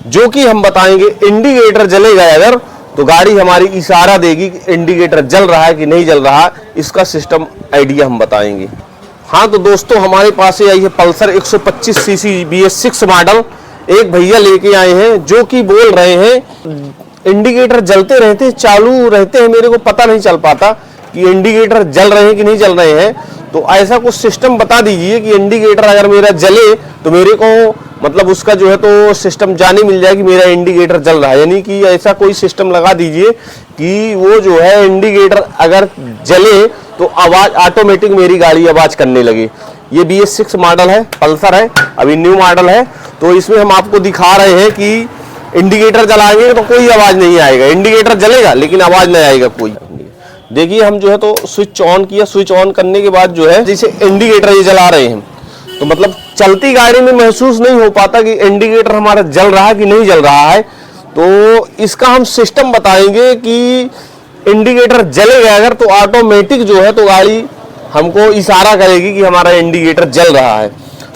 जो कि हम बताएंगे इंडिकेटर जलेगा अगर तो गाड़ी हमारी इशारा देगी कि इंडिकेटर जल रहा है कि नहीं जल रहा, इसका सिस्टम आइडिया हम बताएंगे। हाँ तो दोस्तों हमारे पास आई है पल्सर 125 सीसी BS6 मॉडल। एक भैया लेके आए हैं जो कि बोल रहे हैं इंडिकेटर जलते रहते चालू रहते हैं, मेरे को पता नहीं चल पाता कि इंडिकेटर जल रहे हैं कि नहीं जल रहे हैं। तो ऐसा कुछ सिस्टम बता दीजिए कि इंडिकेटर अगर मेरा जले तो मेरे को मतलब उसका जो है तो सिस्टम जाने मिल जाए कि मेरा इंडिकेटर जल रहा है, यानी कि ऐसा कोई सिस्टम लगा दीजिए कि वो जो है इंडिकेटर अगर जले तो आवाज ऑटोमेटिक मेरी गाड़ी आवाज करने लगे। ये BS6 मॉडल है, पल्सर है, अभी न्यू मॉडल है। तो इसमें हम आपको दिखा रहे हैं कि इंडिकेटर जलाएंगे तो कोई आवाज नहीं आएगा, इंडिकेटर जलेगा लेकिन आवाज नहीं आएगा कोई। देखिए हम जो है तो स्विच ऑन किया, स्विच ऑन करने के बाद जो है जैसे इंडिकेटर ये जला रहे हैं तो मतलब चलती गाड़ी में महसूस नहीं हो पाता कि इंडिकेटर हमारा जल रहा है कि नहीं जल रहा है। तो इसका हम सिस्टम बताएंगे कि इंडिकेटर जलेगा अगर तो ऑटोमेटिक जो है तो गाड़ी हमको इशारा करेगी कि हमारा इंडिकेटर जल रहा है।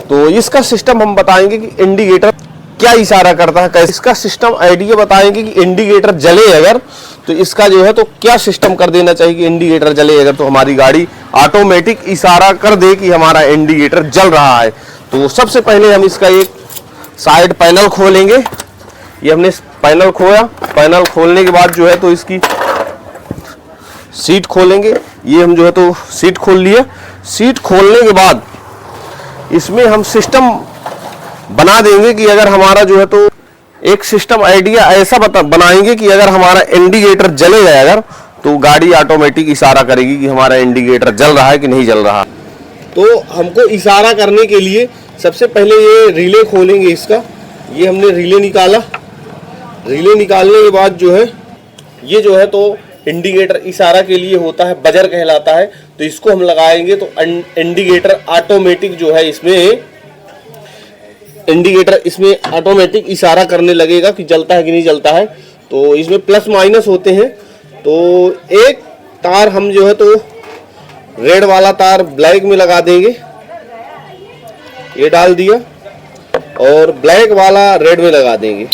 तो इसका सिस्टम हम बताएंगे कि इंडिकेटर क्या इशारा करता है, कैसे इसका सिस्टम आइडिया बताएंगे कि इंडिकेटर जले अगर तो इसका जो है तो क्या सिस्टम कर देना चाहिए कि इंडिकेटर जले अगर तो हमारी गाड़ी ऑटोमेटिक इशारा कर दे कि हमारा इंडिकेटर जल रहा है। तो सबसे पहले हम इसका एक साइड पैनल खोलेंगे। ये हमने पैनल खोला, पैनल खोलने के बाद जो है तो इसकी सीट खोलेंगे। ये हम जो है तो सीट खोल लिया। सीट खोलने के बाद इसमें हम सिस्टम बना देंगे कि अगर हमारा जो है तो एक सिस्टम आइडिया ऐसा बनाएंगे कि अगर हमारा इंडिकेटर जलेगा अगर तो गाड़ी ऑटोमेटिक इशारा करेगी कि हमारा इंडिकेटर जल रहा है कि नहीं जल रहा। तो हमको इशारा करने के लिए सबसे पहले ये रिले खोलेंगे इसका। ये हमने रिले निकाला, रिले निकालने के बाद जो है ये जो है तो इंडिकेटर इशारा के लिए होता है, बजर कहलाता है। तो इसको हम लगाएंगे तो इंडिकेटर ऑटोमेटिक जो है इसमें ऑटोमेटिक इशारा करने लगेगा कि जलता है कि नहीं जलता है। तो इसमें प्लस माइनस होते हैं। तो एक तार हम जो है तो रेड वाला तार ब्लैक में लगा देंगे, ये डाल दिया, और ब्लैक वाला रेड में लगा देंगे।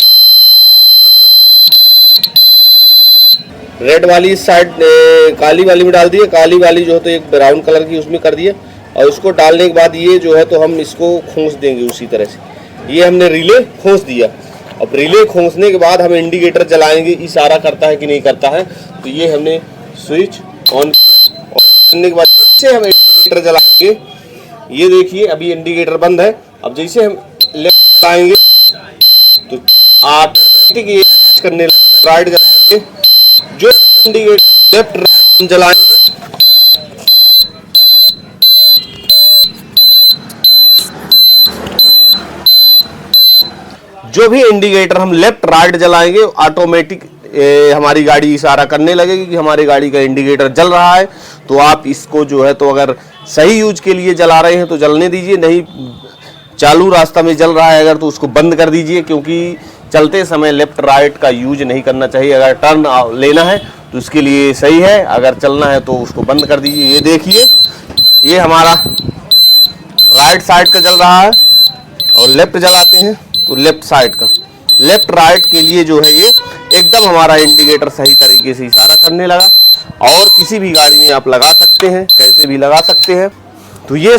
रेड वाली इस साइड काली वाली में डाल दिया, काली वाली जो है तो एक ब्राउन कलर की उसमें कर दिया। और उसको डालने के बाद ये जो है तो हम इसको खोस देंगे उसी तरह से। ये हमने रिले खोस दिया। अब रिले खोसने के बाद हम इंडिकेटर जलाएंगे, इशारा करता है कि नहीं करता है। तो ये हमने स्विच ऑन करने के बाद से हम इंडिकेटर जलाएंगे। ये देखिए अभी इंडिकेटर बंद है। अब जैसे हम लेफ्ट आएंगे तो ऑटोमेटिक ये करने राइट जलाएंगे। जो इंडिकेटर लेफ्ट राइट जलाएंगे जो भी इंडिकेटर हम लेफ्ट राइट जलाएंगे ऑटोमेटिक हमारी गाड़ी इशारा करने लगेगी कि हमारी गाड़ी का इंडिकेटर जल रहा है। तो आप इसको जो है तो अगर सही यूज के लिए जला रहे हैं तो जलने दीजिए, नहीं चालू रास्ता में जल रहा है अगर तो उसको बंद कर दीजिए, क्योंकि चलते समय लेफ्ट राइट का यूज नहीं करना चाहिए। अगर टर्न लेना है तो उसके लिए सही है, अगर चलना है तो उसको बंद कर दीजिए। ये देखिए ये हमारा राइट साइड का जल रहा है और लेफ्ट जलाते हैं तो लेफ्ट साइड का, लेफ्ट राइट के लिए जो है ये एकदम हमारा इंडिकेटर सही तरीके से इशारा करने लगा। और किसी भी गाड़ी में आप लगा सकते हैं, कैसे भी लगा सकते हैं। तो ये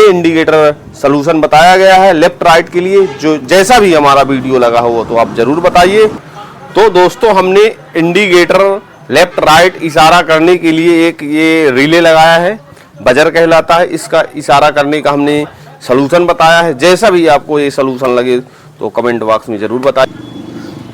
इंडिकेटर सलूशन बताया गया है लेफ्ट राइट के लिए। जो जैसा भी हमारा वीडियो लगा हो तो आप जरूर बताइए। तो दोस्तों हमने इंडिकेटर लेफ्ट राइट इशारा करने के लिए एक ये रिले लगाया है, बजर कहलाता है। इसका इशारा करने का हमने सलूशन बताया है। जैसा भी आपको ये सलूशन लगे तो कमेंट बॉक्स में जरूर बताएं।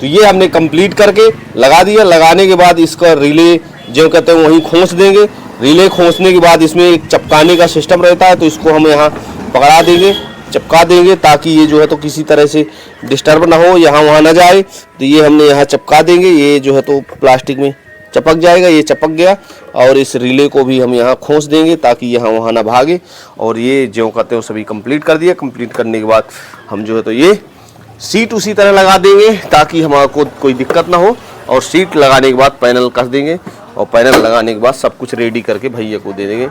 तो ये हमने कंप्लीट करके लगा दिया। लगाने के बाद इसका रिले जो कहते हैं वहीं खोस देंगे। रिले खोसने के बाद इसमें एक चपकाने का सिस्टम रहता है, तो इसको हम यहाँ पकड़ा देंगे, चपका देंगे ताकि ये जो है तो किसी तरह से डिस्टर्ब ना हो, यहाँ वहाँ ना जाए। तो ये हमने यहाँ चपका देंगे, ये जो है तो प्लास्टिक में चपक जाएगा। ये चपक गया और इस रिले को भी हम यहाँ खोस देंगे ताकि यहाँ वहाँ ना भागे। और ये जो कहते हैं सभी कंप्लीट कर दिया। कंप्लीट करने के बाद हम जो है तो ये सीट उसी तरह लगा देंगे ताकि हमारे कोई दिक्कत ना हो। और सीट लगाने के बाद पैनल कस देंगे और पैनल लगाने के बाद सब कुछ रेडी करके भैया को दे देंगे।